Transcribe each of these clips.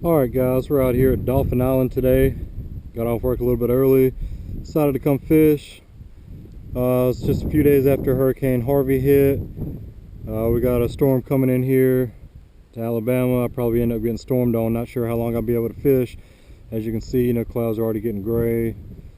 Alright guys, we're out here at Dauphin Island today. Got off work a little bit early, decided to come fish. It's just a few days after Hurricane Harvey hit. We got a storm coming in here to Alabama. I'll probably end up getting stormed on. Not sure how long I'll be able to fish. As you can see, clouds are already getting gray.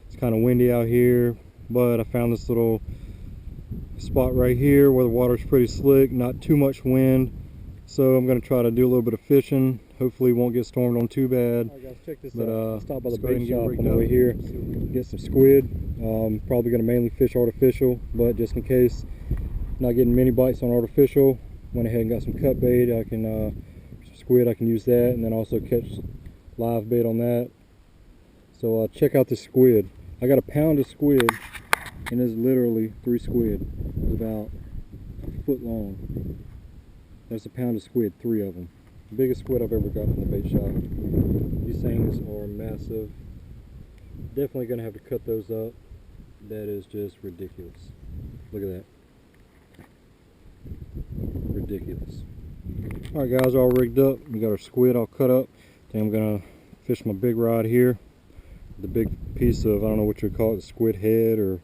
It's kind of windy out here, but I found this little spot right here where the water's pretty slick, not too much wind. So I'm going to try to do a little bit of fishing. Hopefully won't get stormed on too bad. Alright guys, check this out. I'll stop by the bait shop shop on the way here, get some squid. Probably going to mainly fish artificial, but just in case not getting many bites on artificial, went ahead and got some cut bait. I can some squid, I can use that, and then also catch live bait on that. So check out the squid. I got a pound of squid, and there's literally 3 squid. It's about a foot long. That's a pound of squid, 3 of them. The biggest squid I've ever got in the bait shop. These things are massive. Definitely gonna have to cut those up. That is just ridiculous. Look at that. Ridiculous. Alright guys, all rigged up. We got our squid all cut up. Then I'm gonna fish my big rod here. The big piece of, I don't know what you would call it, the squid head, or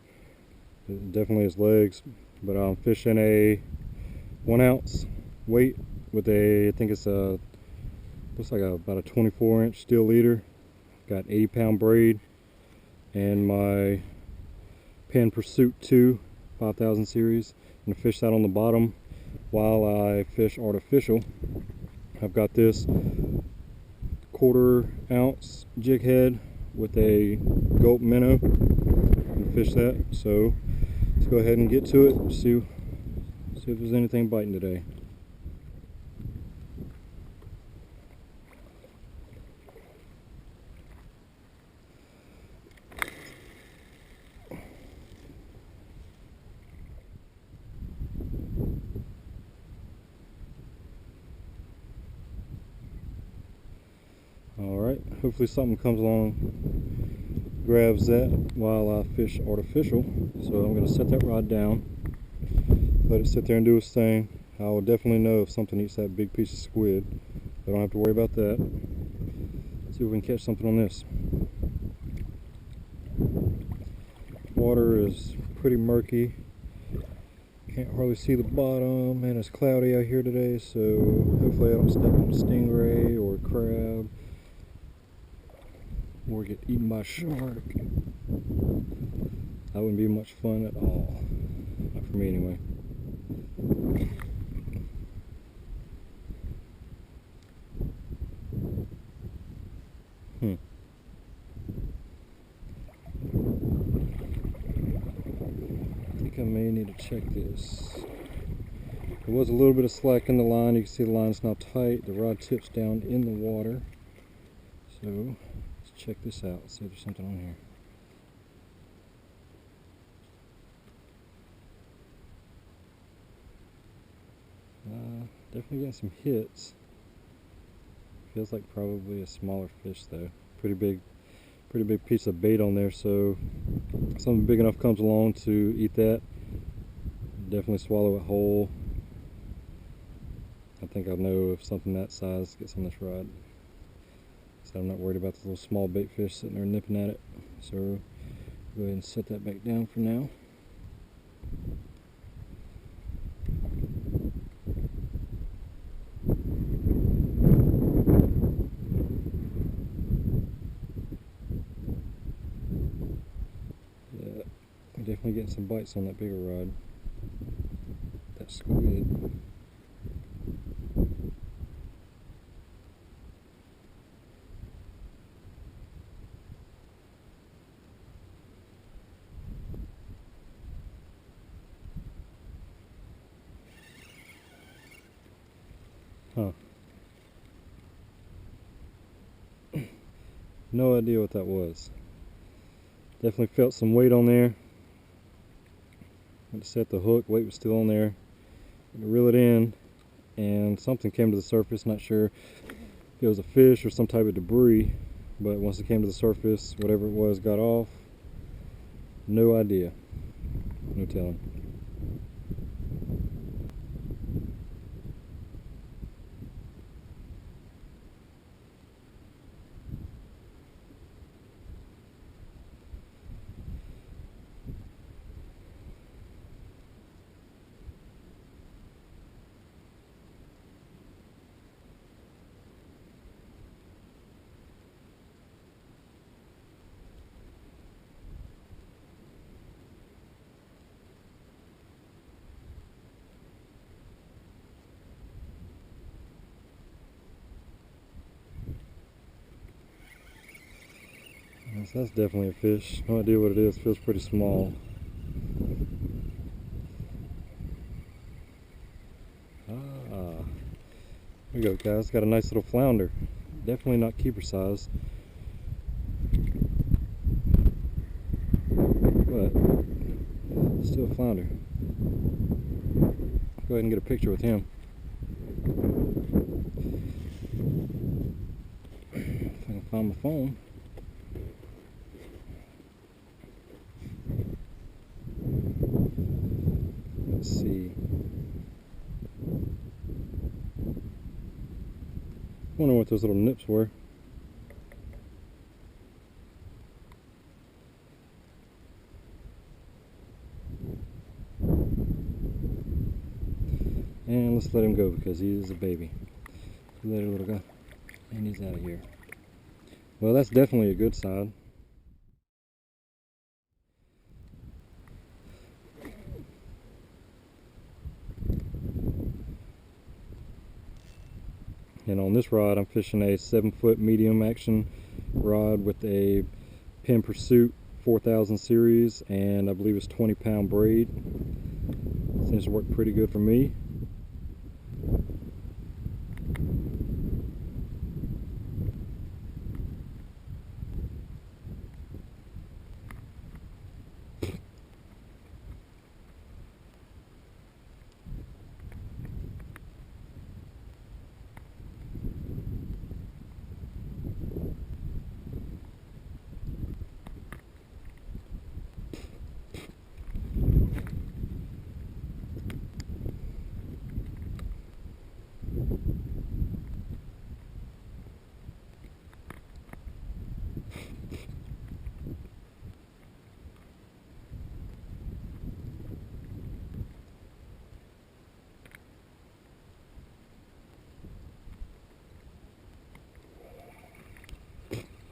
definitely his legs. But I'm fishing a 1 ounce weight with a, I think it's a, looks like about a 24-inch steel leader. Got 80-pound braid and my Penn Pursuit 2 5000 series. I'm gonna fish that on the bottom while I fish artificial. I've got this 1/4 ounce jig head with a gulp minnow. I'm gonna fish that. So let's go ahead and get to it. See if there's anything biting today. Alright, hopefully something comes along, grabs that while I fish artificial. So I'm going to set that rod down, let it sit there and do its thing. I will definitely know if something eats that big piece of squid. I don't have to worry about that. Let's see if we can catch something on this. Water is pretty murky. Can't hardly see the bottom, and it's cloudy out here today, so hopefully I don't step on a stingray or a crab or get eaten by a shark. That wouldn't be much fun at all. Not for me anyway. I think I may need to check this. There was a little bit of slack in the line. You can see the line's now tight. The rod tips down in the water. So let's check this out. See if there's something on here. Definitely getting some hits. Feels like probably a smaller fish though. Pretty big piece of bait on there. So something big enough comes along to eat that. Definitely swallow it whole. I think I'll know if something that size gets on this rod. So I'm not worried about the little small bait fish sitting there nipping at it. So go ahead and set that back down for now. Yeah, I'm definitely getting some bites on that bigger rod. That squid. Huh. No idea what that was. Definitely felt some weight on there. Went to set the hook, weight was still on there. Had to reel it in, and something came to the surface. Not sure if it was a fish or some type of debris, but once it came to the surface, whatever it was got off. No idea. No telling. So that's definitely a fish. No idea what it is. Feels pretty small. Ah, there we go, guys. Got a nice little flounder. Definitely not keeper size, but still a flounder. Go ahead and get a picture with him. If I can find my phone. Let's see. Wonder what those little nips were. And let's let him go because he is a baby. Later, little guy. And he's out of here. Well, that's definitely a good sign. And on this rod, I'm fishing a 7-foot medium action rod with a Penn Pursuit 4000 series, and I believe it's 20-pound braid. Seems to work pretty good for me.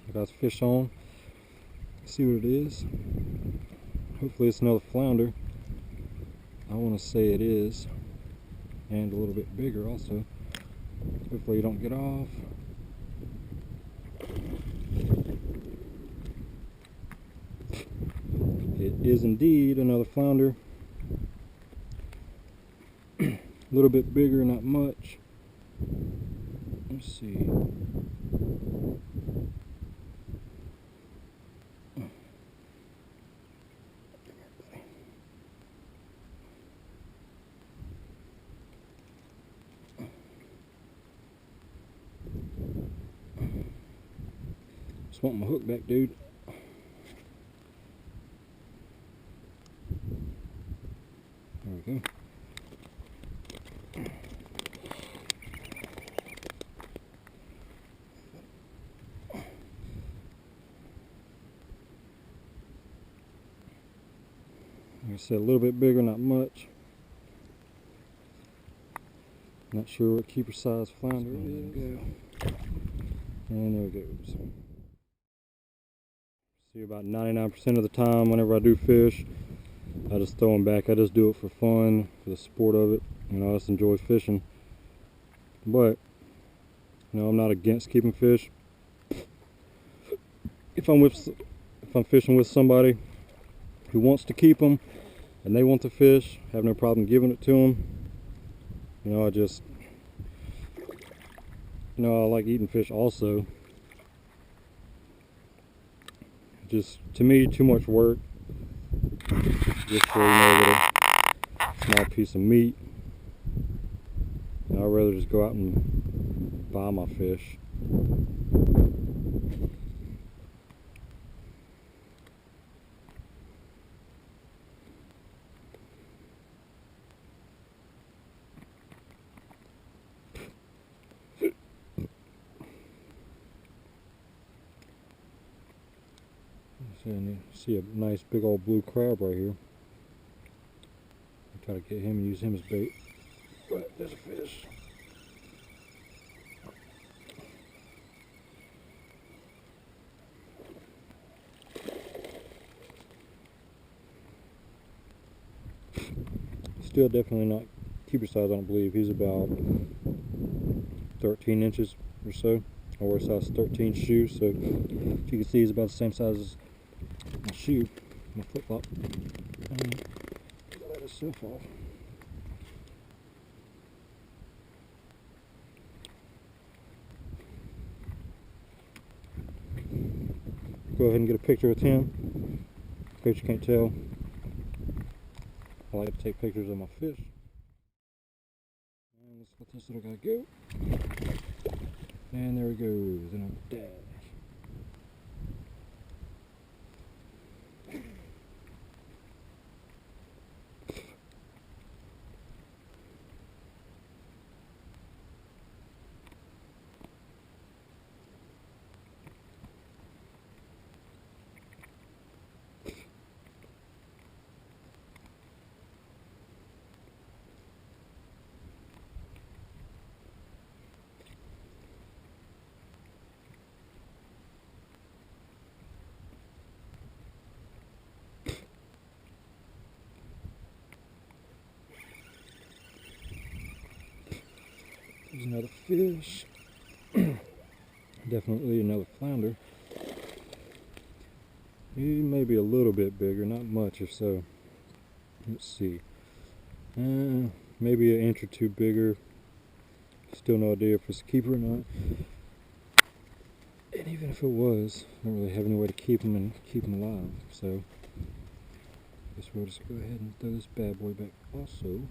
I got fish on. See what it is. Hopefully it's another flounder. I want to say it is, and a little bit bigger also. Hopefully you don't get off. It is indeed another flounder. A little bit bigger, not much. Let's see. Just want my hook back, dude. There we go. Like I said, a little bit bigger, not much. Not sure what keeper size flounder it is. And there it goes. See, about 99% of the time whenever I do fish, I just throw them back. I just do it for fun, for the sport of it. You know, I just enjoy fishing. But, you know, I'm not against keeping fish. If I'm fishing with somebody who wants to keep them and they want the fish, I have no problem giving it to them. You know, I like eating fish also. Just, to me, too much work just for, you know, a little small piece of meat. You know, I'd rather just go out and buy my fish. See a nice big old blue crab right here. I try to get him and use him as bait. But there's a fish. Still definitely not keeper size, I don't believe. He's about 13 inches or so. I wear a size 13 shoe, so if you can see, it's about the same size as my shoe, my flip flop. And let itself off. Go ahead and get a picture with him. In case you can't tell, I like to take pictures of my fish. And let's let this little guy go. And there he goes in a dash. There's another fish. Definitely another flounder. He may be a little bit bigger, not much if so. Let's see. Maybe an inch or two bigger. Still no idea if it's a keeper or not. And even if it was, I don't really have any way to keep him and keep him alive. So I guess we'll just go ahead and throw this bad boy back also.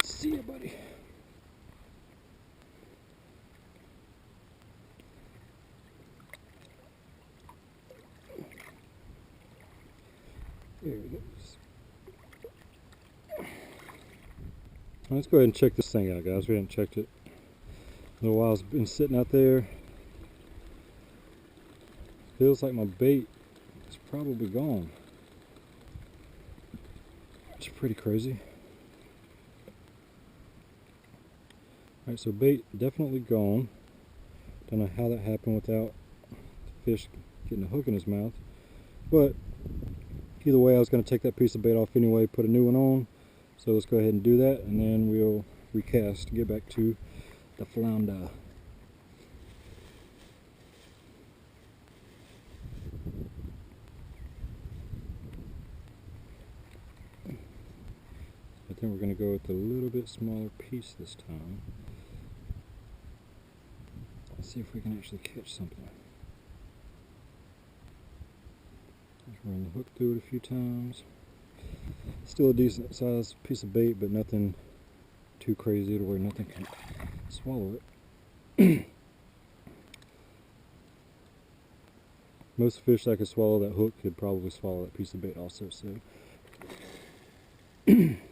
See ya, buddy. There he goes. Let's go ahead and check this thing out, guys. We haven't checked it in a while. It's been sitting out there. Feels like my bait is probably gone. It's pretty crazy. Alright, so bait definitely gone. Don't know how that happened without the fish getting a hook in his mouth. But either way, I was going to take that piece of bait off anyway, put a new one on. So let's go ahead and do that, and then we'll recast, get back to the flounder. I think we're going to go with a little bit smaller piece this time. Let's see if we can actually catch something. Just run the hook through it a few times. Still a decent sized piece of bait, but nothing too crazy to where nothing can swallow it. Most fish that could swallow that hook could probably swallow that piece of bait also, so I think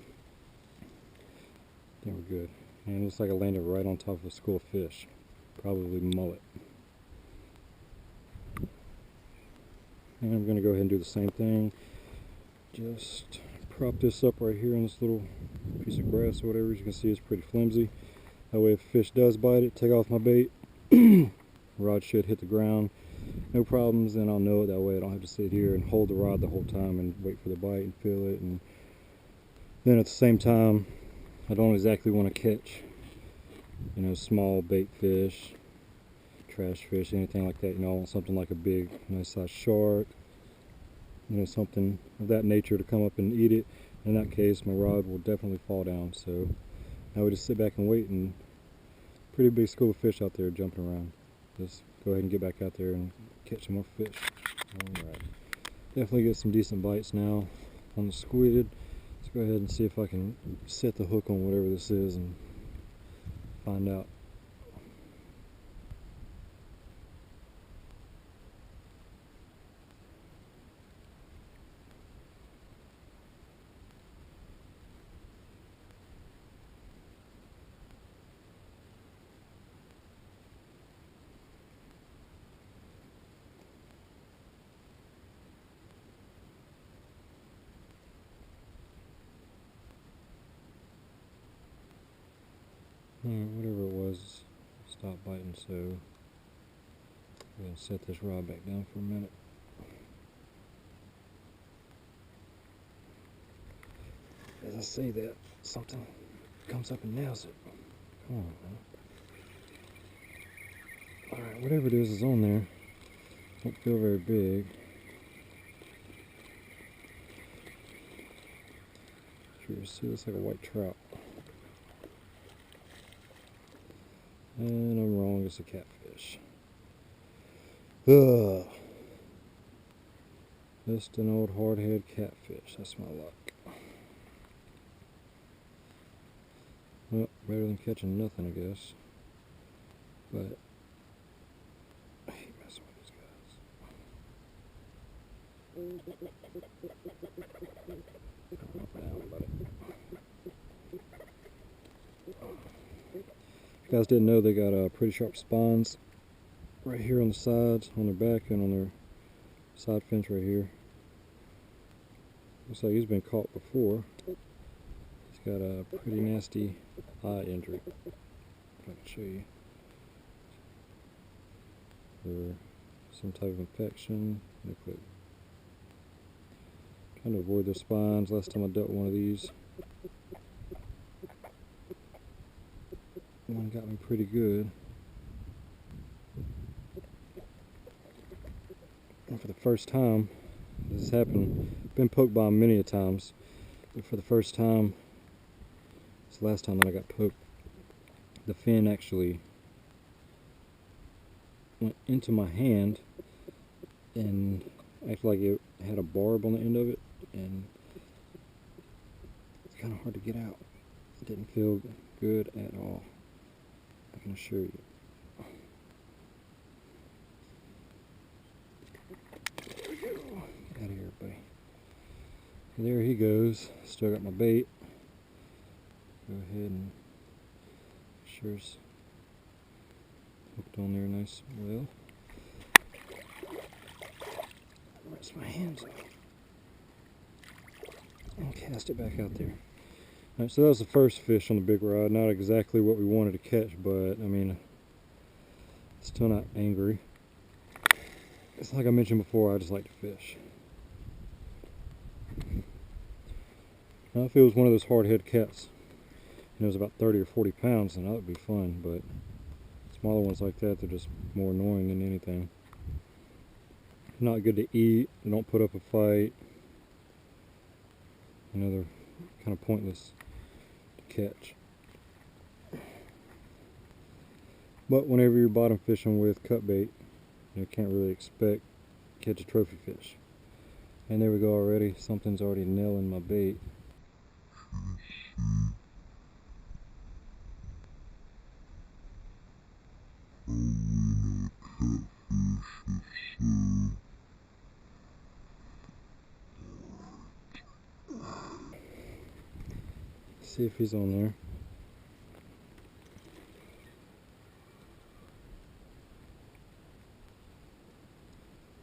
we're good. And it looks like I landed right on top of a school of fish. Probably mullet. And I'm going to go ahead and do the same thing. Just prop this up right here on this little piece of grass or whatever. As you can see, it's pretty flimsy. That way if a fish does bite it, take off my bait, rod should hit the ground. No problems, then I'll know it. That way I don't have to sit here and hold the rod the whole time and wait for the bite and feel it. And then at the same time, I don't exactly want to catch, you know, small bait fish, trash fish, anything like that. You know, I want something like a big, nice sized shark, you know, something of that nature to come up and eat it. In that case, my rod will definitely fall down. So I would just sit back and wait, and pretty big school of fish out there jumping around. Just go ahead and get back out there and catch some more fish. Alright, definitely get some decent bites now on the squid. Let's go ahead and see if I can set the hook on whatever this is and find out. Whatever it was, stopped biting, so I'm going to set this rod back down for a minute. As I say that, something comes up and nails it. Come on, man. Alright, whatever it is on there. Don't feel very big. Sure, see, looks like a white trout. And I'm wrong, it's a catfish. Ugh. Just an old hardhead catfish, that's my luck. Well, better than catching nothing, I guess. But I hate messing with these guys. Down, buddy. If you guys didn't know, they got pretty sharp spines right here on the sides, on their back, and on their side fins right here. Looks like he's been caught before. He's got a pretty nasty eye injury, if I can show you, or some type of infection. They put, trying to avoid their spines. Last time I dealt with one of these, one got me pretty good. And for the first time, this has happened, been poked by them many a times, but for the first time, it's the last time that I got poked, the fin actually went into my hand and acted like it had a barb on the end of it, and it's kind of hard to get out. It didn't feel good at all, I can assure you. Get out of here, buddy. There he goes. Still got my bait. Go ahead and sure it's hooked on there nice and well. Rinse my hands off and cast it back out there. Alright, so that was the first fish on the big rod. Not exactly what we wanted to catch, but I mean, still not angry. It's like I mentioned before, I just like to fish. Now, if it was one of those hardhead cats, and it was about 30 or 40 pounds, then that would be fun, but smaller ones like that, they're just more annoying than anything. Not good to eat, they don't put up a fight. You know, they're kind of pointless to catch. But whenever you're bottom fishing with cut bait, you can't really expect to catch a trophy fish. And there we go already, something's already nailing my bait. See if he's on there.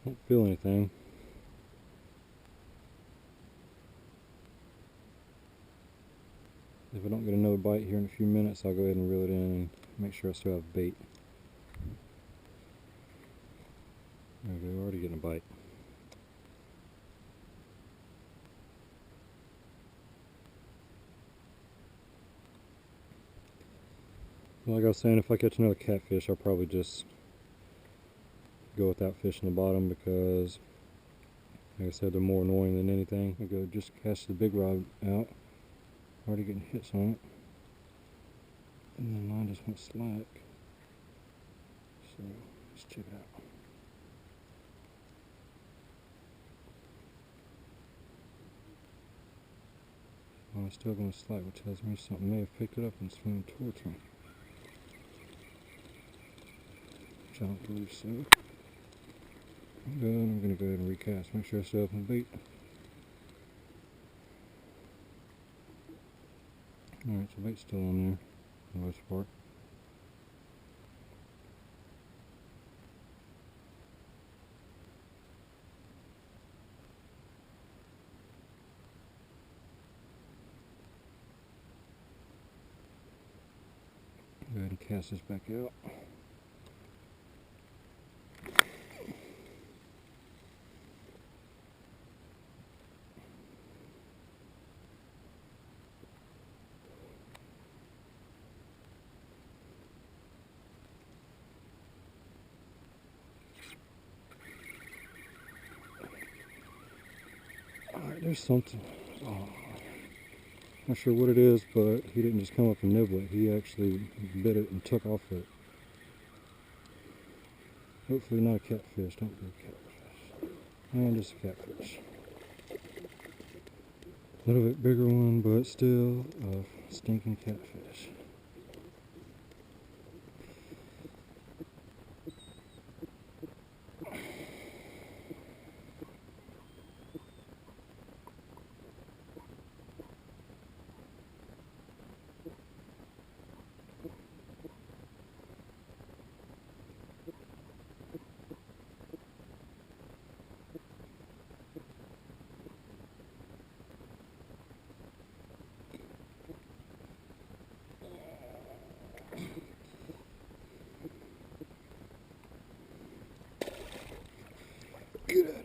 Don't feel anything. If I don't get another bite here in a few minutes, I'll go ahead and reel it in and make sure I still have bait. There we go, already getting a bite. Like I was saying, if I catch another catfish, I'll probably just go without fishing the bottom because, like I said, they're more annoying than anything. I go just cast the big rod out. Already getting hits on it. And then mine just went slack. So, let's check it out. Well, it's still going to slack, which tells me something may have picked it up and swam towards me. Which I don't believe so. I'm good. I'm going to go ahead and recast. Make sure I still have my bait. Alright, so bait's still on there for the most part. Go ahead and cast this back out. Alright, there's something. Oh, not sure what it is, but he didn't just come up and nibble it. He actually bit it and took off it. Hopefully not a catfish. Don't be a catfish. And just a catfish. A little bit bigger one, but still a stinking catfish. Get out of here.